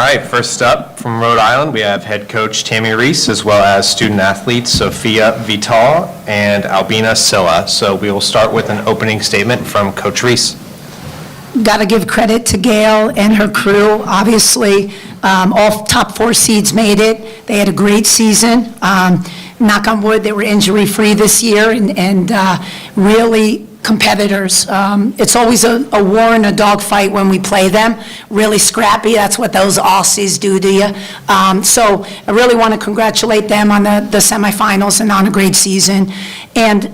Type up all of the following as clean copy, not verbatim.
right, first up from Rhode Island, we have head coach Tammy Reese, as well as student athletes Sophia Vital and Albina Silla. So we will start with an opening statement from Coach Reese. Got to give credit to Gail and her crew. Obviously, all top 4 seeds made it. They had a great season. Knock on wood, they were injury-free this year and really competitors. It's always a war and a dogfight when we play them. Really scrappy. That's what those Aussies do to you. So I really want to congratulate them on the semifinals and on a great season. And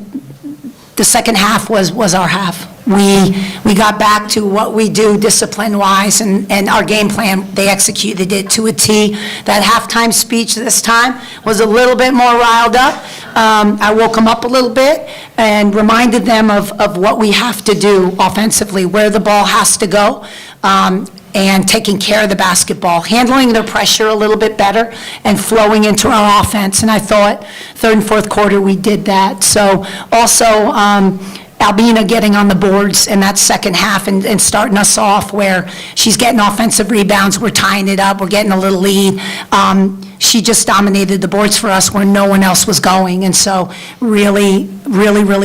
the second half was our half. We got back to what we do discipline-wise, and our game plan, they executed it to a T. That halftime speech this time was a little bit more riled up. I woke them up a little bit and reminded them of what we have to do offensively, where the ball has to go, and taking care of the basketball, handling their pressure a little bit better, and flowing into our offense. And I thought third and fourth quarter we did that. So also, Albina getting on the boards in that second half and starting us off where she's getting offensive rebounds, we're tying it up, we're getting a little lead. She just dominated the boards for us where no one else was going. And so really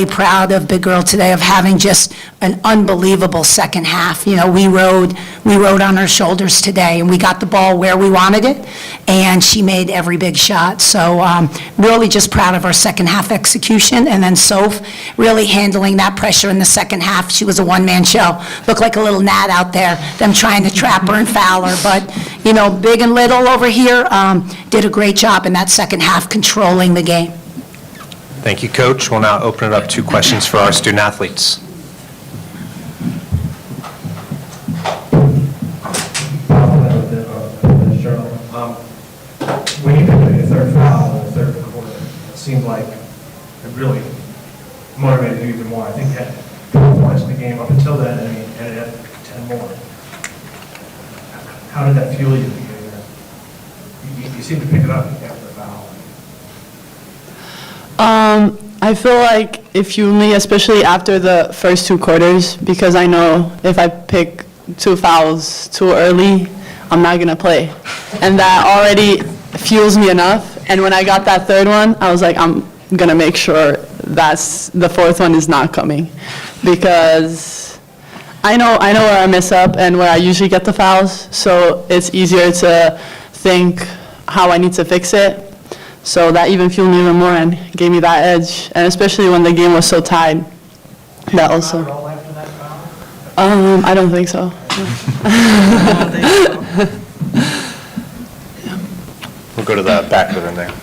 proud of Big Girl today of having just an unbelievable second half. You know, we rode on her shoulders today, and we got the ball where we wanted it, and she made every big shot. So really just proud of our second half execution. And then Soph really handling that pressure in the second half. She was a one-man show. Looked like a little gnat out there, them trying to trap her and foul her. But, you know, Big and Little over here did a great job in that second half controlling the game. Thank you, Coach. We'll now open it up to questions for our student athletes. When you picked the third foul in the third quarter, it seemed like it really motivated you even more. I think you had 12 points in the game up until then, and you ended up 10 more. How did that fuel you at the beginning there? You seemed to pick it up after the foul. I feel like it fueled me, especially after the first 2 quarters, because I know if I pick 2 fouls too early, I'm not going to play. And that already fuels me enough. And when I got that third one, I was like, I'm going to make sure the fourth one is not coming. Because I know where I mess up and where I usually get the fouls, so it's easier to think how I need to fix it. So that even fueled me even more and gave me that edge. And especially when the game was so tied, that also. I don't think so. We'll go to the back of the room there.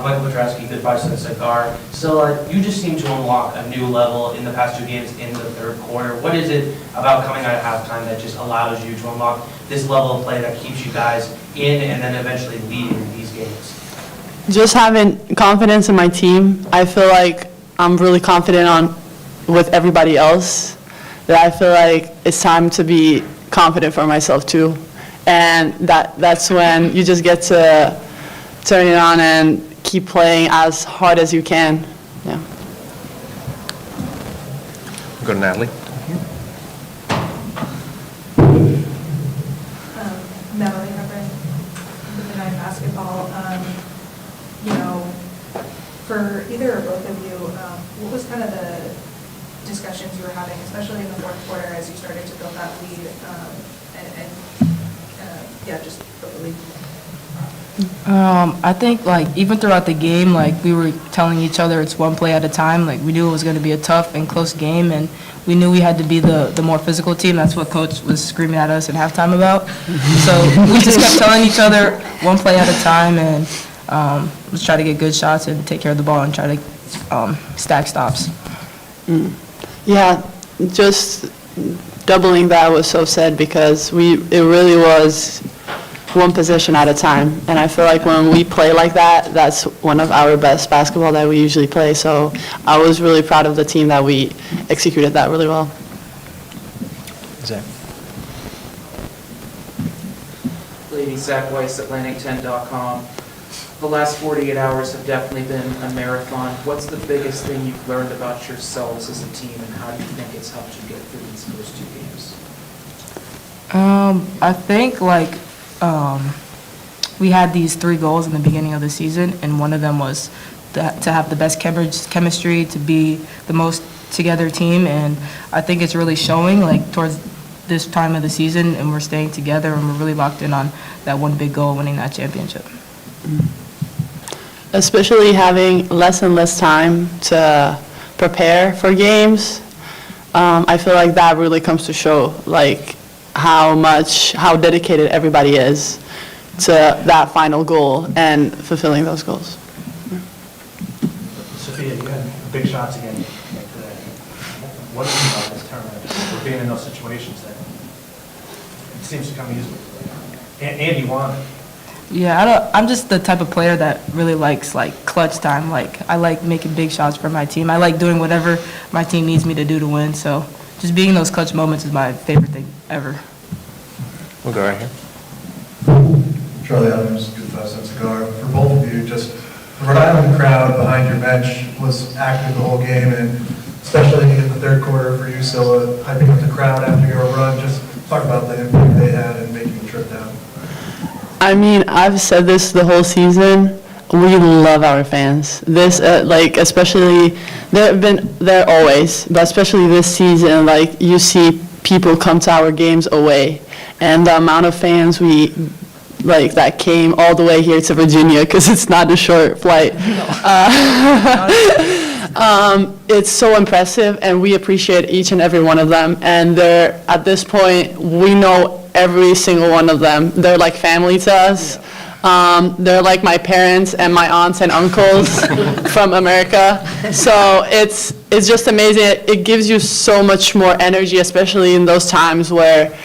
Michael Petrowski, good Bison Cigar. So you just seem to unlock a new level in the past 2 games in the third quarter. What is it about coming out of halftime that just allows you to unlock this level of play that keeps you guys in and then eventually leading these games? Just having confidence in my team. I feel like I'm really confident with everybody else, that I feel like it's time to be confident for myself too. And that's when you just get to turn it on and keep playing as hard as you can. Yeah. We'll go to Natalie. Natalie Hubbard, Midnight Basketball. You know, for either or both of you, what was kind of the discussions you were having, especially in the fourth quarter as you started to build that lead, just build the lead? I think, like, even throughout the game, like, we were telling each other it's one play at a time. Like, we knew it was going to be a tough and close game, and we knew we had to be the more physical team. That's what Coach was screaming at us at halftime about. So we just kept telling each other one play at a time, and let's try to get good shots and take care of the ball and try to stack stops. Yeah, just doubling that was so said, because it really was one possession at a time. And I feel like when we play like that, that's one of our best basketball that we usually play. So I was really proud of the team that we executed that really well. Zach. Lady Zach Weiss, Atlantic10.com. the last 48 hours have definitely been a marathon. What's the biggest thing you've learned about yourselves as a team, and how do you think it's helped you get through these first 2 games? I think we had these 3 goals in the beginning of the season, and one of them was to have the best chemistry, to be the most together team, and I think it's really showing towards this time of the season, and we're staying together, and we're really locked in on that one big goal, winning that championship. Especially having less and less time to prepare for games, I feel like that really comes to show how dedicated everybody is to that final goal and fulfilling those goals. Sophia, you had big shots again today. What do you think about this tournament for being in those situations that it seems to come easily? And you won it. Yeah, I'm just the type of player that really likes clutch time. I like making big shots for my team. I like doing whatever my team needs me to do to win. So just being in those clutch moments is my favorite thing ever. We'll go right here. Charlie Adams, Good 5 Cent Cigar. For both of you, just the Rhode Island crowd behind your bench was active the whole game, and especially in the third quarter for you, Scylla, hyping up the crowd after your run. Just talk about the impact they had in making the trip down. I mean, I've said this the whole season. We love our fans. This, especially, they're always, but especially this season, you see people come to our games away. And the amount of fans that came all the way here to Virginia, because it's not a short flight. It's so impressive, and we appreciate each and every one of them. And at this point, we know every single one of them. They're like family to us. They're like my parents and my aunts and uncles from America. So it's just amazing. It gives you so much more energy, especially in those times where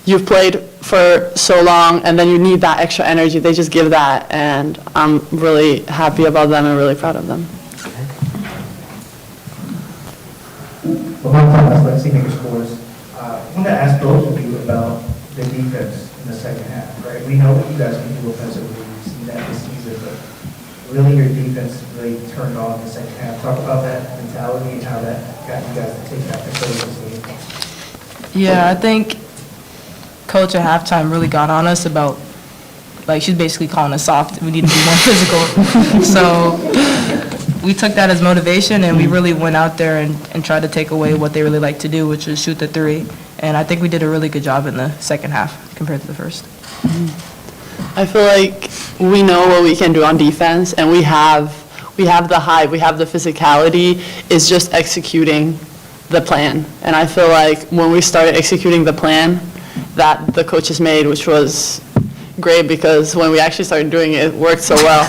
you've played for so long and then you need that extra energy. They just give that, and I'm really happy about them and really proud of them. Well, my time is seeing scores. I want to ask both of you about the defense in the second half, right? We know what you guys can do offensively. We've seen that this season, but really your defense really turned on in the second half. Talk about that mentality and how that got you guys to take that control of this game. Yeah, I think Coach at halftime really got on us about, she's basically calling us soft. We need to be more physical. So we took that as motivation, and we really went out there and tried to take away what they really like to do, which is shoot the 3. And I think we did a really good job in the second half compared to the first. I feel like we know what we can do on defense, and we have the hype, we have the physicality. It's just executing the plan. And I feel like when we started executing the plan that the coaches made, which was great because when we actually started doing it, it worked so well.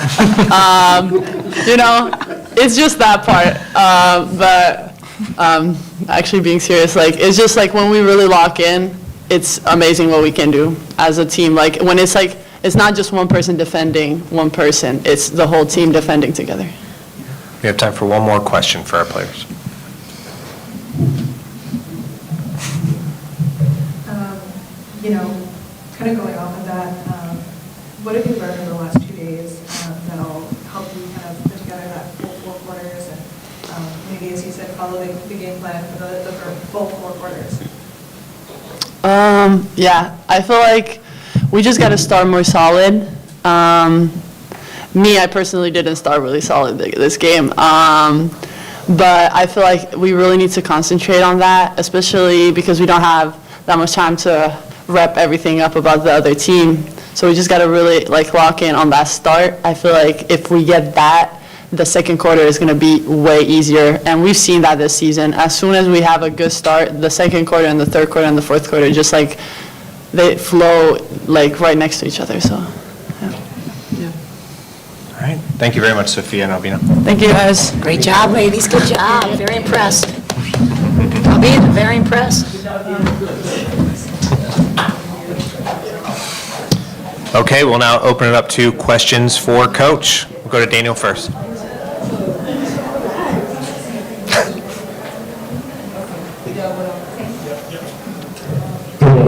It's just that part. But actually being serious, it's just when we really lock in, it's amazing what we can do as a team. When it's not just one person defending one person, it's the whole team defending together. We have time for one more question for our players. Kind of going off of that, what have you learned in the last 2 days that'll help you kind of put together that full 4 quarters and maybe, as you said, follow the game plan for the full 4 quarters? Yeah, I feel like we just got to start more solid. I personally didn't start really solid this game. But I feel like we really need to concentrate on that, especially because we don't have that much time to rep everything up about the other team. So we just got to really lock in on that start. I feel like if we get that, the second quarter is going to be way easier. And we've seen that this season. As soon as we have a good start, the second quarter and the third quarter and the fourth quarter, just they flow right next to each other. So, yeah. All right. Thank you very much, Sophia and Albina. Thank you, guys. Great job, ladies, good job, very impressed. I'll be very impressed. Okay, we'll now open it up to questions for Coach. We'll go to Daniel first.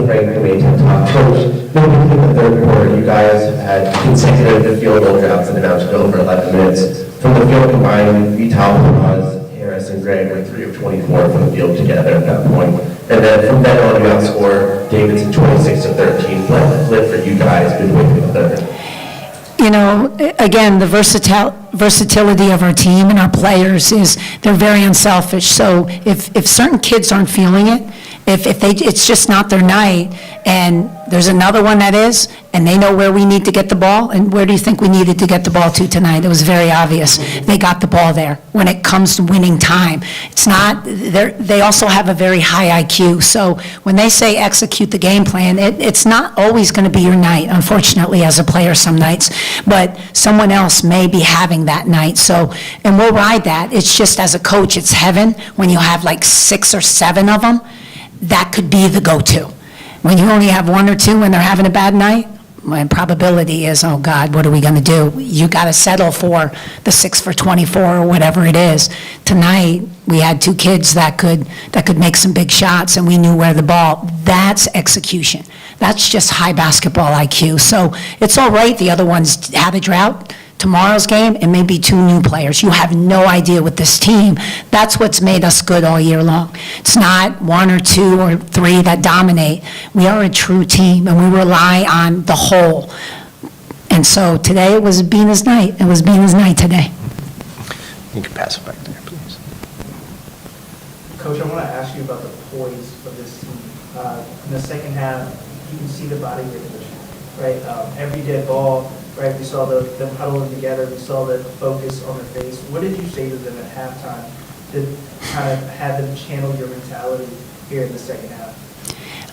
Frank Domain to talk. Coach, moving into the third quarter, you guys had consecutive field goal droughts that amounted to over 11 minutes. From the field combined, Vital, Roz, Harris, and Greg were 3 of 24 from the field together at that point. And then from then on, you outscored Davidson 26 to 13. What flipped for you guys midway through the third? You know, again, the versatility of our team and our players is they're very unselfish. So if certain kids aren't feeling it, if it's just not their night, and there's another one that is, and they know where we need to get the ball, and where do you think we needed to get the ball to tonight? It was very obvious. They got the ball there. When it comes to winning time, it's not, they also have a very high IQ. So when they say execute the game plan, it's not always going to be your night, unfortunately, as a player some nights, but someone else may be having that night. So, and we'll ride that. It's just, as a coach, it's heaven when you have like 6 or 7 of them. That could be the go-to. When you only have 1 or 2 and they're having a bad night, my probability is, oh God, what are we going to do? You got to settle for the 6 for 24 or whatever it is. Tonight, we had 2 kids that could make some big shots, and we knew where the ball. That's execution. That's just high basketball IQ. So it's all right. The other ones had a drought. Tomorrow's game, it may be 2 new players. You have no idea with this team. That's what's made us good all year long. It's not 1 or 2 or 3 that dominate. We are a true team, and we rely on the whole. And so today, it was Bina's night. It was Bina's night today. You can pass it back there, please. Coach, I want to ask you about the poise of this team. In the second half, you can see the body language, right? Every dead ball, right? We saw them huddling together. We saw the focus on their face. What did you say to them at halftime to kind of have them channel your mentality here in the second half?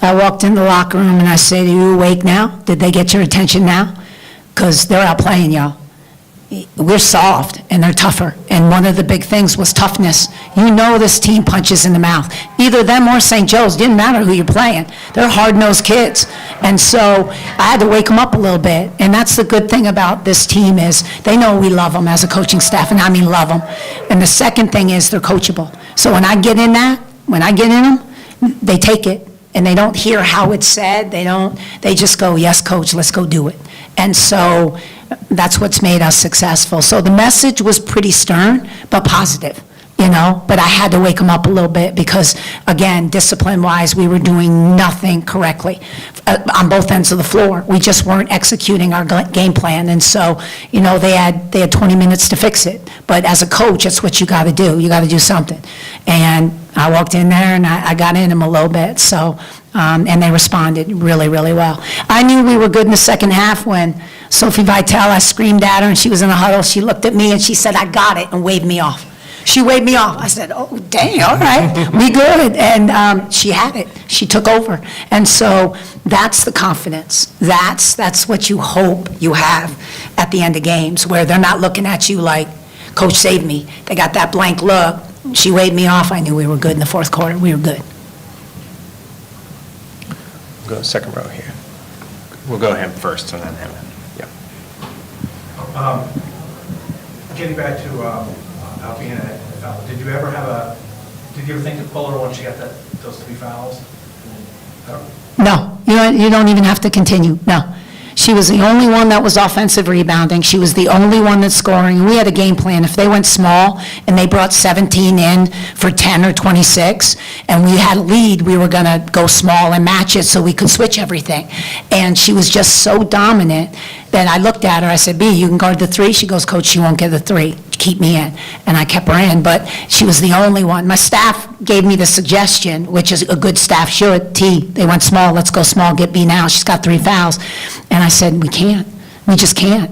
I walked in the locker room and I said, are you awake now? Did they get your attention now? Because they're outplaying y'all. We're soft and they're tougher. And one of the big things was toughness. You know this team punches in the mouth. Either them or St. Joe's, didn't matter who you're playing. They're hard-nosed kids. And so I had to wake them up a little bit. And that's the good thing about this team is they know we love them as a coaching staff, and I mean love them. And the second thing is they're coachable. So when I get in them, they take it. And they don't hear how it's said. They just go, yes, coach, let's go do it. And so that's what's made us successful. So the message was pretty stern, but positive, you know? But I had to wake them up a little bit because, again, discipline-wise, we were doing nothing correctly on both ends of the floor. We just weren't executing our game plan. And so, you know, they had 20 minutes to fix it. But as a coach, that's what you got to do. You got to do something. And I walked in there and I got in them a little bit. So, and they responded really, really well. I knew we were good in the second half when Sophie Vitale, I screamed at her and she was in a huddle. She looked at me and she said, I got it, and waved me off. She waved me off. I said, oh, dang, all right, we good. And she had it. She took over. And so that's the confidence. That's what you hope you have at the end of games, where they're not looking at you like, coach saved me. They got that blank look. She waved me off. I knew we were good in the fourth quarter. We were good. We'll go second row here. We'll go him first and then him. Yeah. Getting back to Albina, did you ever think to pull her when she got those 3 fouls? No, you don't even have to continue, no. She was the only one that was offensive rebounding. She was the only one that's scoring. We had a game plan. If they went small and they brought 17 in for 10 or 26, and we had a lead, we were going to go small and match it so we could switch everything. And she was just so dominant that I looked at her, I said, B, you can guard the 3? She goes, Coach, she won't get the 3. Keep me in. And I kept her in, but she was the only one. My staff gave me the suggestion, which is a good staff should, T, they went small, let's go small, get B now. She's got 3 fouls. And I said, we can't. We just can't.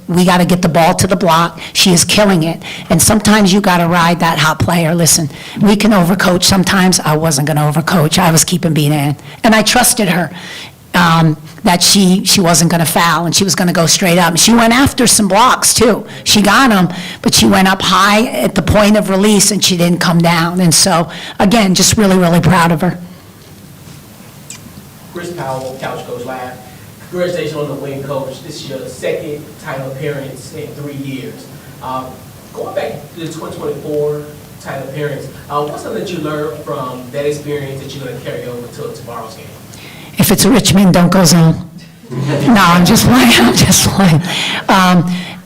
We got to get the ball to the block. She is killing it. And sometimes you got to ride that hot player. Listen, we can overcoach sometimes. I wasn't going to overcoach. I was keeping B in. And I trusted her. That she wasn't going to foul and she was going to go straight up. And she went after some blocks too. She got them, but she went up high at the point of release and she didn't come down. And so, again, just really, really proud of her. Chris Powell, Couch Coach Live. Congratulations on the win, Coach. This is your second title appearance in 3 years. Going back to the 2024 title appearance, what's something that you learned from that experience that you're going to carry over to tomorrow's game? If it's Richmond, don't go zone. No, I'm just playing, I'm just playing.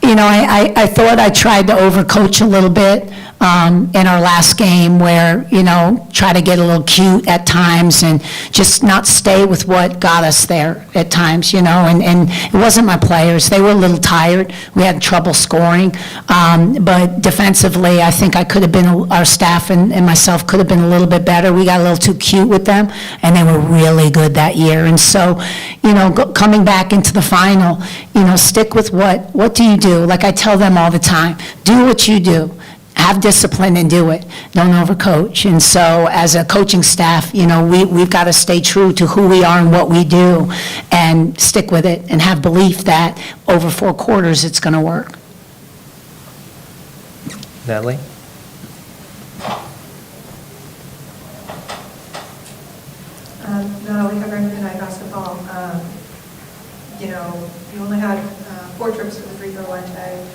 You know, I thought I tried to overcoach a little bit in our last game where, you know, try to get a little cute at times and just not stay with what got us there at times, you know, and it wasn't my players. They were a little tired. We had trouble scoring. But defensively, I think I could have been, our staff and myself could have been a little bit better. We got a little too cute with them, and they were really good that year. And so, you know, coming back into the final, you know, stick with what do you do? Like I tell them all the time, do what you do. Have discipline and do it. Don't overcoach. And so as a coaching staff, you know, we've got to stay true to who we are and what we do and stick with it and have belief that over 4 quarters it's going to work. Natalie? Natalie covering Good Night Basketball. You know, you only had 4 trips to the free throw line today.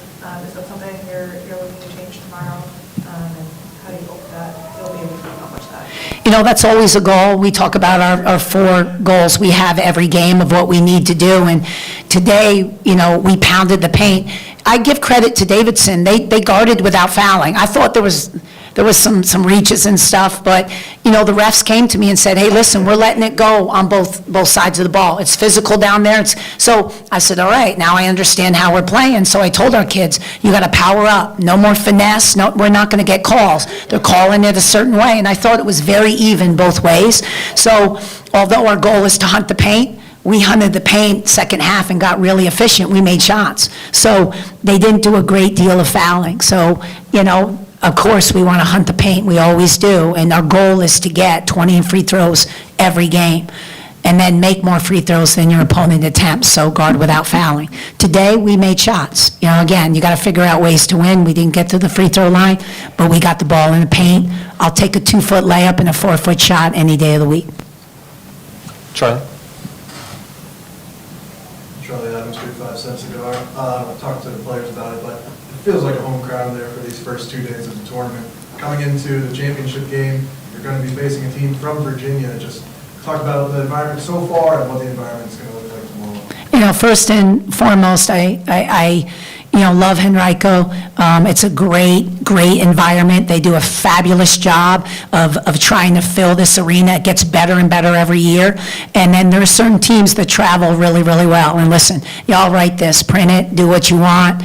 Is that something you're looking to change tomorrow? And how do you hope that you'll be able to accomplish that? You know, that's always a goal. We talk about our 4 goals we have every game of what we need to do. And today, you know, we pounded the paint. I give credit to Davidson. They guarded without fouling. I thought there was some reaches and stuff, but, you know, the refs came to me and said, hey, listen, we're letting it go on both sides of the ball. It's physical down there. So I said, all right, now I understand how we're playing. So I told our kids, you got to power up. No more finesse. No, we're not going to get calls. They're calling it a certain way, and I thought it was very even both ways. So although our goal is to hunt the paint, we hunted the paint second half and got really efficient. We made shots. So they didn't do a great deal of fouling. So, you know, of course, we want to hunt the paint. We always do. And our goal is to get 20 free throws every game and then make more free throws than your opponent attempts, so guard without fouling. Today, we made shots. You know, again, you got to figure out ways to win. We didn't get to the free throw line, but we got the ball in the paint. I'll take a 2-foot layup and a 4-foot shot any day of the week. Charlie? Charlie Adams, 35 Cent Cigar. I've talked to the players about it, but it feels like a home crowd there for these first 2 days of the tournament. Coming into the championship game, you're going to be facing a team from Virginia. Just talk about the environment so far and what the environment's going to look like tomorrow. You know, first and foremost, I you know, love Henrico. It's a great environment. They do a fabulous job of trying to fill this arena. It gets better and better every year. And then there are certain teams that travel really, really well. And listen, y'all write this, print it, do what you want.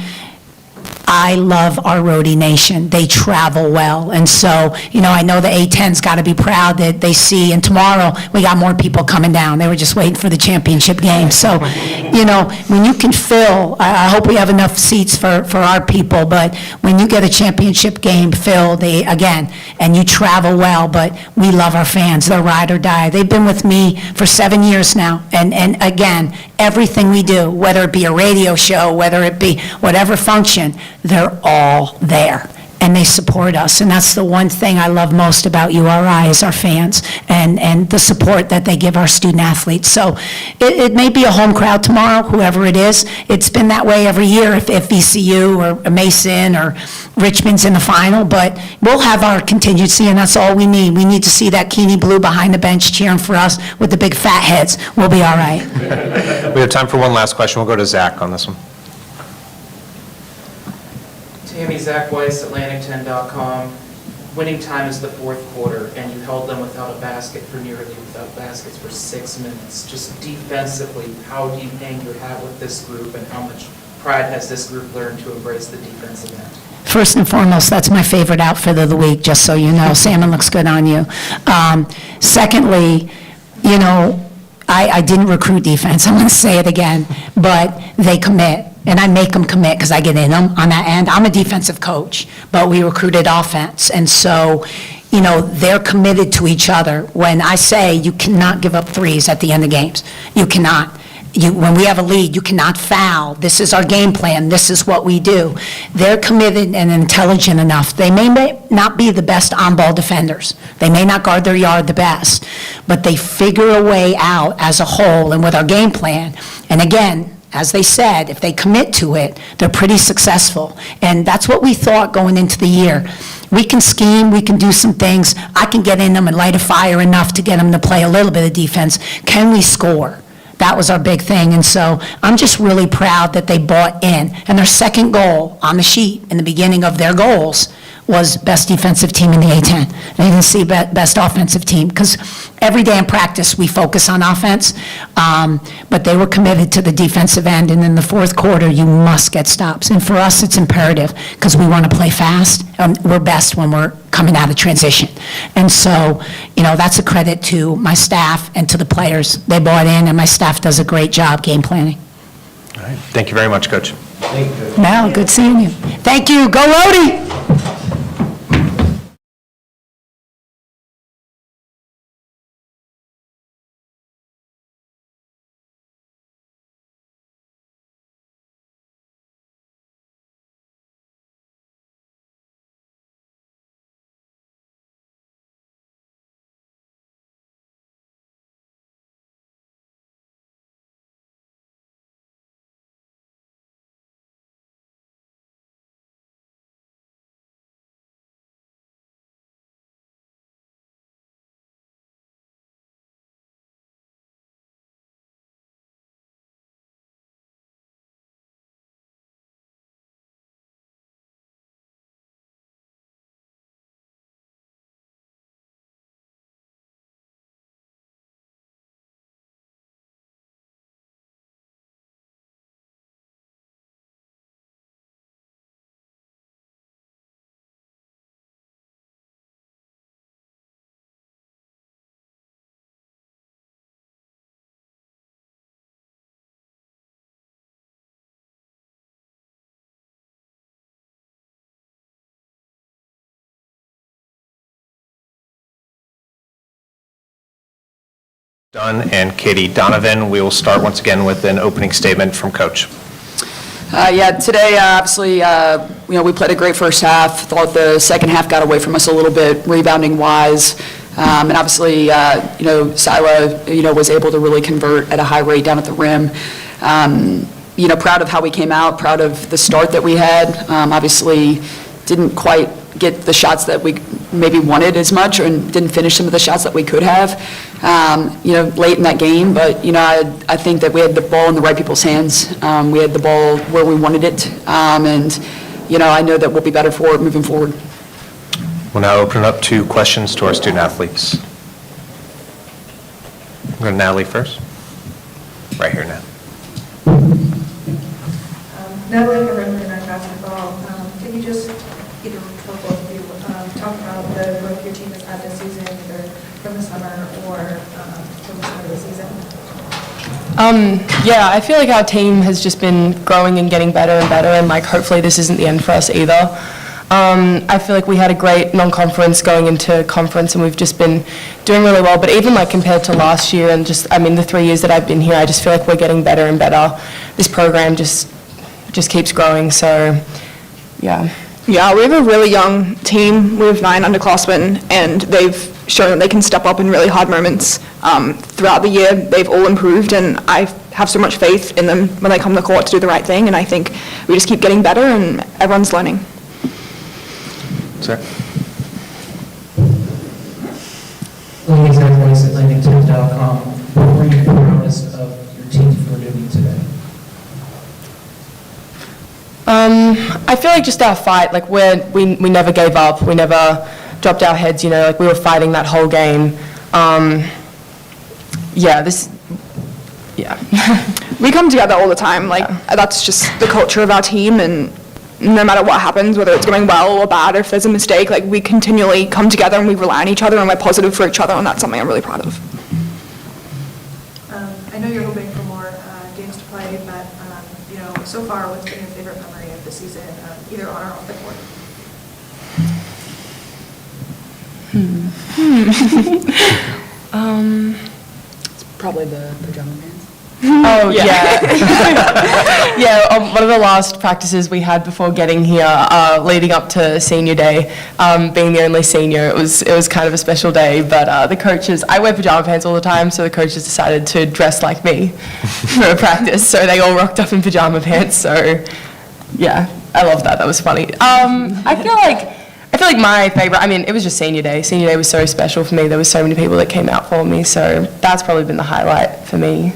I love our Rhode Nation. They travel well. And so, you know, I know the A-10's got to be proud that they see, and tomorrow we got more people coming down. They were just waiting for the championship game. So, you know, when you can fill, I hope we have enough seats for our people, but when you get a championship game filled, again, and you travel well, but we love our fans. They're ride or die. They've been with me for 7 years now. And again, everything we do, whether it be a radio show, whether it be whatever function, they're all there, and they support us. And that's the one thing I love most about URI is our fans and the support that they give our student athletes. So it may be a home crowd tomorrow, whoever it is. It's been that way every year if VCU or Mason or Richmond's in the final, but we'll have our contingency, and that's all we need. We need to see that Keeney Blue behind the bench cheering for us with the big fat heads. We'll be all right. We have time for one last question. We'll go to Zach on this one. Tammy, Zach Weiss, Atlantic10.com. Winning time is the 4th quarter, and you held them without a basket for nearly without baskets for 6 minutes. Just defensively, how do you hang your hat with this group, and how much pride has this group learned to embrace the defensive end? First and foremost, that's my favorite outfit of the week, just so you know. Salmon looks good on you. Secondly, you know, I didn't recruit defense, I'm going to say it again, but they commit. And I make them commit because I get in them on that end. I'm a defensive coach, but we recruited offense. And so, you know, they're committed to each other. When I say you cannot give up threes at the end of games, you cannot. When we have a lead, you cannot foul. This is our game plan. This is what we do. They're committed and intelligent enough. They may not be the best on-ball defenders. They may not guard their yard the best, but they figure a way out as a whole and with our game plan. And again, as they said, if they commit to it, they're pretty successful. And that's what we thought going into the year. We can scheme, we can do some things. I can get in them and light a fire enough to get them to play a little bit of defense. Can we score? That was our big thing. And so I'm just really proud that they bought in. And their second goal on the sheet in the beginning of their goals was best defensive team in the A-10. And you can see best offensive team, because every day in practice, we focus on offense, but they were committed to the defensive end, and in the fourth quarter, you must get stops. And for us, it's imperative, because we want to play fast, and we're best when we're coming out of transition. And so, that's a credit to my staff and to the players. They bought in, and my staff does a great job game planning. All right. Thank you very much, Coach. Now, good seeing you. Thank you. Go Rhode! Dunn and Katie Donovan. We will start once again with an opening statement from Coach. Today, obviously, we played a great first half. Thought the second half got away from us a little bit, rebounding-wise. And obviously, Sila, was able to really convert at a high rate down at the rim. Proud of how we came out, proud of the start that we had. Obviously, didn't quite get the shots that we maybe wanted as much, or didn't finish some of the shots that we could have, late in that game. But, I think that we had the ball in the right people's hands. We had the ball where we wanted it. And, I know that we'll be better for it moving forward. We'll now open it up to questions to our student athletes. We'll go to Natalie first. Right here now. Natalie, Rhode basketball. Can you just, either for both of you, talk about the growth your team has had this season, either from the summer or from the start of the season? I feel like our team has just been growing and getting better and better, and hopefully this isn't the end for us either. I feel like we had a great non-conference going into conference, and we've just been doing really well. But even compared to last year and the 3 years that I've been here, I just feel like we're getting better and better. This program just keeps growing, so yeah. Yeah, we have a really young team. We have 9 underclassmen, and they've shown that they can step up in really hard moments. Throughout the year, they've all improved, and I have so much faith in them when they come to the court to do the right thing, and I think we just keep getting better, and everyone's learning. Sir? Ladies and gentlemen, Atlantic10.com. What were you proudest of your team for doing today? I feel like just our fight, we never gave up, we never dropped our heads, we were fighting that whole game. We come together all the time. That's just the culture of our team, and no matter what happens, whether it's going well or bad, or if there's a mistake, we continually come together and we rely on each other, and we're positive for each other, and that's something I'm really proud of. I know you're hoping for more games to play, but so far, what's been your favorite memory of the season, either on or off the court? It's probably the pajama pants. Oh, yeah. Yeah, one of the last practices we had before getting here, leading up to senior day, being the only senior, it was kind of a special day, but the coaches, I wear pajama pants all the time, so the coaches decided to dress like me for a practice, so they all rocked up in pajama pants, so yeah, I love that, that was funny. I feel like my favorite, I mean, it was just senior day. Senior day was so special for me, there were so many people that came out for me, so that's probably been the highlight for me.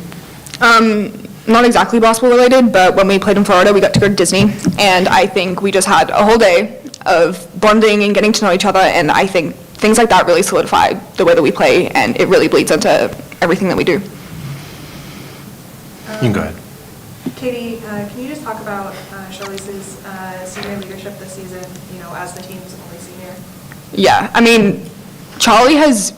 Not exactly basketball related, but when we played in Florida, we got to go to Disney, and I think we just had a whole day of bonding and getting to know each other, and I think things like that really solidify the way that we play, and it really bleeds into everything that we do. You can go ahead. Katie, can you just talk about Charlize's senior leadership this season, as the team's only senior? Yeah, I mean, Charlie has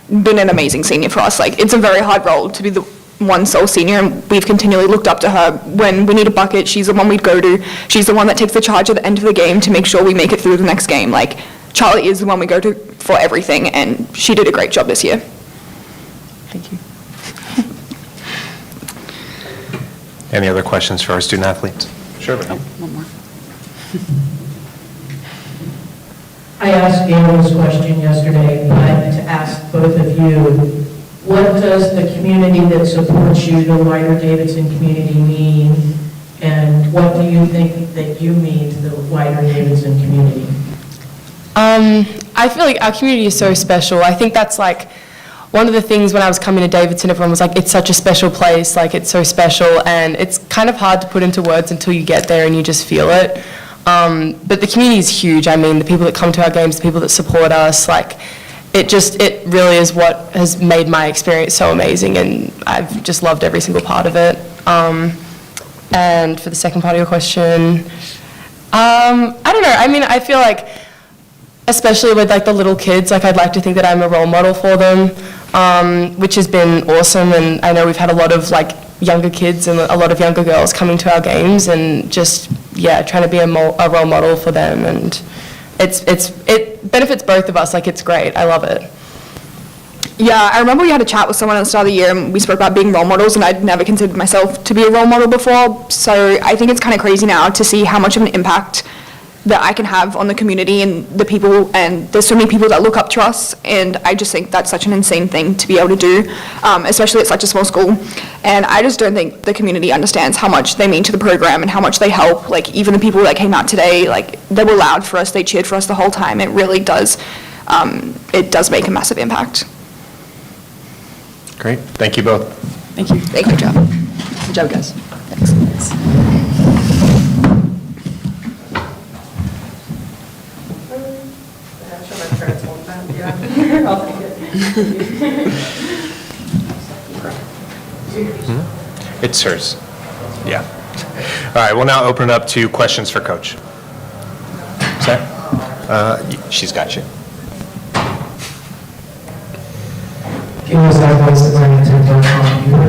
been an amazing senior for us. Like, it's a very hard role to be the one sole senior, and we've continually looked up to her. When we need a bucket, she's the one we'd go to. She's the one that takes the charge at the end of the game to make sure we make it through the next game. Like, Charlie is the one we go to for everything, and she did a great job this year. Thank you. Any other questions for our student athletes? Sure. One more. I asked Gail this question yesterday, but to ask both of you, what does the community that supports you, the wider Davidson community, mean? And what do you think that you mean to the wider Davidson community? I feel like our community is so special. I think that's like one of the things when I was coming to Davidson, everyone was like, it's such a special place, like it's so special, and it's kind of hard to put into words until you get there and you just feel it. But the community is huge. I mean, the people that come to our games, the people that support us, like, it really is what has made my experience so amazing, and I've just loved every single part of it. And for the second part of your question, I don't know. I mean, I feel like, especially with like the little kids, like I'd like to think that I'm a role model for them, which has been awesome. And I know we've had a lot of like younger kids and a lot of younger girls coming to our games, and just, yeah, trying to be a role model for them. And it benefits both of us. Like, it's great. I love it. Yeah, I remember we had a chat with someone at the start of the year, and we spoke about being role models, and I'd never considered myself to be a role model before. So I think it's kind of crazy now to see how much of an impact that I can have on the community and the people, and there's so many people that look up to us, and I just think that's such an insane thing to be able to do, especially at such a small school. And I just don't think the community understands how much they mean to the program and how much they help. Like, even the people that came out today, like, they were loud for us, they cheered for us the whole time. It really does, it does make a massive impact. Great. Thank you both. Thank you. Thank you. Good job. Good job, guys. Thanks. It's hers. Yeah. All right, we'll now open it up to questions for Coach. Sarah? She's got you. You heard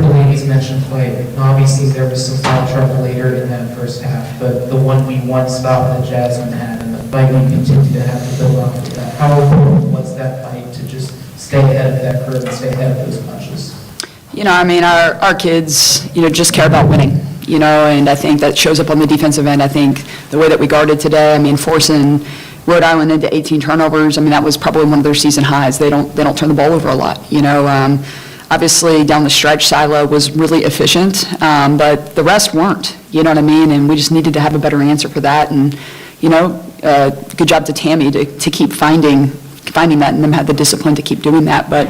the ladies mention play. Obviously, there was some foul trouble later in that first half, but the 1v1 stop that Jasmine had and the fight we continue to have to build off of that, how important was that fight to just stay ahead of that curve and stay ahead of those punches? You know, I mean, our kids, just care about winning, and I think that shows up on the defensive end. I think the way that we guarded today, I mean, forcing Rhode Island into 18 turnovers, I mean, that was probably one of their season highs. They don't turn the ball over a lot, Obviously, down the stretch, Silo was really efficient, but the rest weren't, you know what I mean? And we just needed to have a better answer for that. And, good job to Tammy to keep finding that, and them have the discipline to keep doing that. But,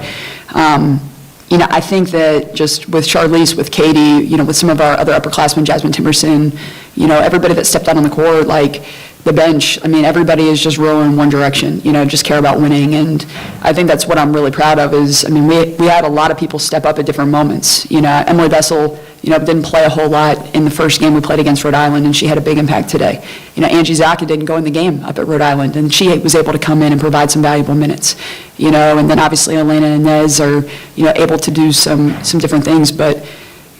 I think that just with Charlize, with Katie, with some of our other upperclassmen, Jasmine Timerson, everybody that stepped out on the court, like the bench, I mean, everybody is just rowing in one direction, just care about winning. And I think that's what I'm really proud of is, I mean, we had a lot of people step up at different moments. Emily Vessel, didn't play a whole lot in the first game we played against Rhode Island, and she had a big impact today. Angie Zaka didn't go in the game up at Rhode Island, and she was able to come in and provide some valuable minutes. And then obviously Elena and Nez are, able to do some different things, but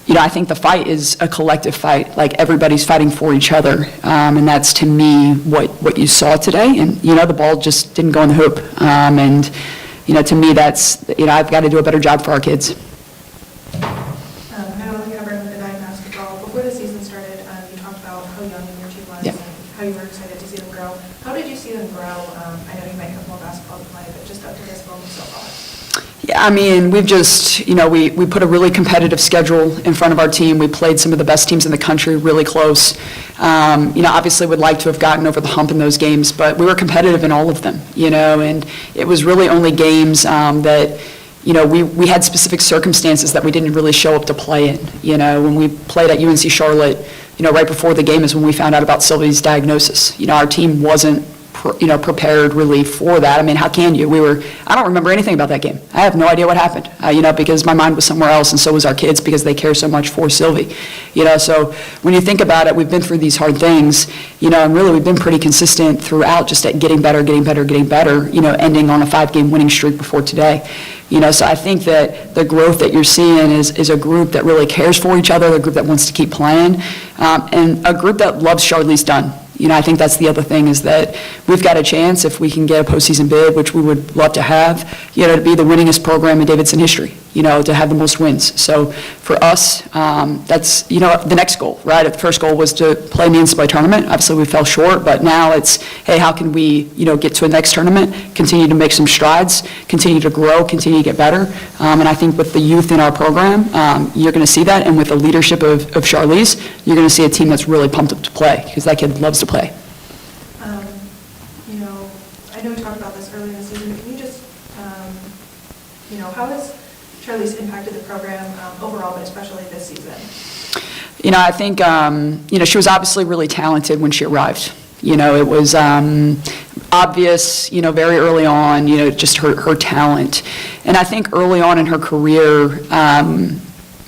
I think the fight is a collective fight. Like, everybody's fighting for each other, and that's, to me, what you saw today. And, the ball just didn't go in the hoop. And, to me, that's, I've got to do a better job for our kids. Natalie, Hubbard with the Nine Basketball. Before the season started, you talked about how young your team was Yeah. and how you were excited to see them grow. How did you see them grow? I know you might have more basketball to play, but just up to this moment so far. Yeah, I mean, we've just, we put a really competitive schedule in front of our team. We played some of the best teams in the country really close. Obviously would like to have gotten over the hump in those games, but we were competitive in all of them, and it was really only games that, we had specific circumstances that we didn't really show up to play in. When we played at UNC Charlotte, right before the game is when we found out about Sylvie's diagnosis. Our team wasn't prepared really for that. I mean, how can you? I don't remember anything about that game. I have no idea what happened, because my mind was somewhere else, and so was our kids because they care so much for Sylvie. So when you think about it, we've been through these hard things, and really we've been pretty consistent throughout just at getting better, ending on a 5-game winning streak before today. So I think that the growth that you're seeing is a group that really cares for each other, a group that wants to keep playing, and a group that loves Charlize Dunn. I think that's the other thing is that we've got a chance if we can get a postseason bid, which we would love to have, to be the winningest program in Davidson history, to have the most wins. So for us, that's, the next goal, right? The first goal was to play in the NCAA tournament. Obviously, we fell short, but now it's, hey, how can we, get to a next tournament, continue to make some strides, continue to grow, continue to get better. And I think with the youth in our program, you're going to see that. And with the leadership of Charlize, you're going to see a team that's really pumped up to play because that kid loves to play. I know we talked about this earlier in the season, but can you just, how has Charlize impacted the program overall, but especially this season? I think, she was obviously really talented when she arrived. It was obvious, very early on, just her talent. And I think early on in her career,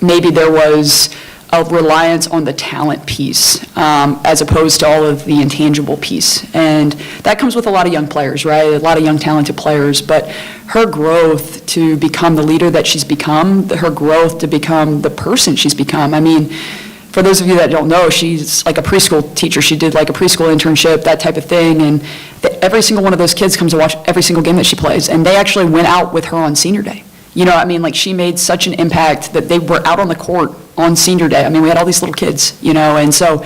maybe there was a reliance on the talent piece as opposed to all of the intangible piece. And that comes with a lot of young players, right? A lot of young talented players. But her growth to become the leader that she's become, her growth to become the person she's become. I mean, for those of you that don't know, she's like a preschool teacher. She did like a preschool internship, that type of thing. And every single one of those kids comes to watch every single game that she plays. And they actually went out with her on senior day. She made such an impact that they were out on the court on senior day. We had all these little kids, and so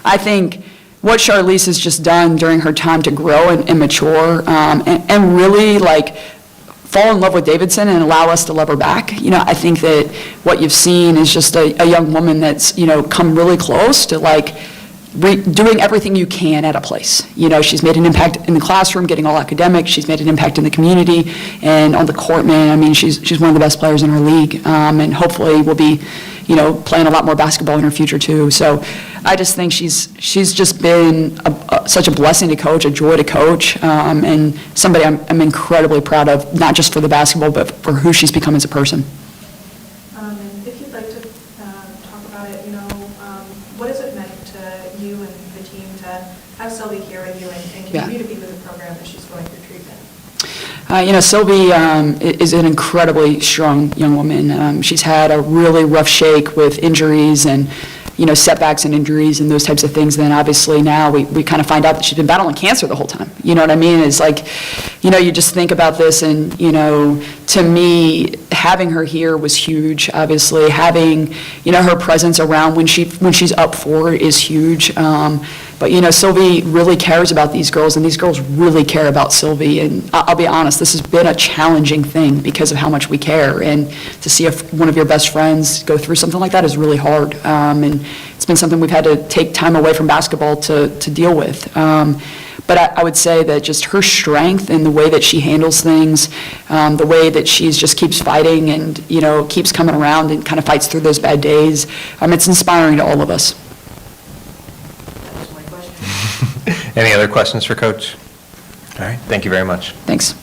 I think what Charlize has just done during her time to grow and mature and really fall in love with Davidson and allow us to love her back. I think that what you've seen is just a young woman that's, come really close to doing everything you can at a place. She's made an impact in the classroom, getting all academic. She's made an impact in the community and on the court, man. She's one of the best players in our league, and hopefully will be, playing a lot more basketball in her future too. So I just think she's just been such a blessing to coach, a joy to coach, and somebody I'm incredibly proud of, not just for the basketball, but for who she's become as a person. And if you'd like to talk about it, what has it meant to you and the team to have Sylvie here with you and continue to be with the program as she's going through treatment? Sylvie is an incredibly strong young woman. She's had a really rough shake with injuries and, setbacks and injuries and those types of things. Then obviously now we kind of find out that she's been battling cancer the whole time. You know what I mean? It's like, you just think about this and, to me, having her here was huge. Obviously, having, her presence around when she's up for it is huge. But, Sylvie really cares about these girls, and these girls really care about Sylvie. And I'll be honest, this has been a challenging thing because of how much we care. And to see one of your best friends go through something like that is really hard. And it's been something we've had to take time away from basketball to deal with. But I would say that just her strength and the way that she handles things, the way that she's just keeps fighting and, keeps coming around and kind of fights through those bad days, it's inspiring to all of us. Any other questions for Coach? All right, thank you very much. Thanks.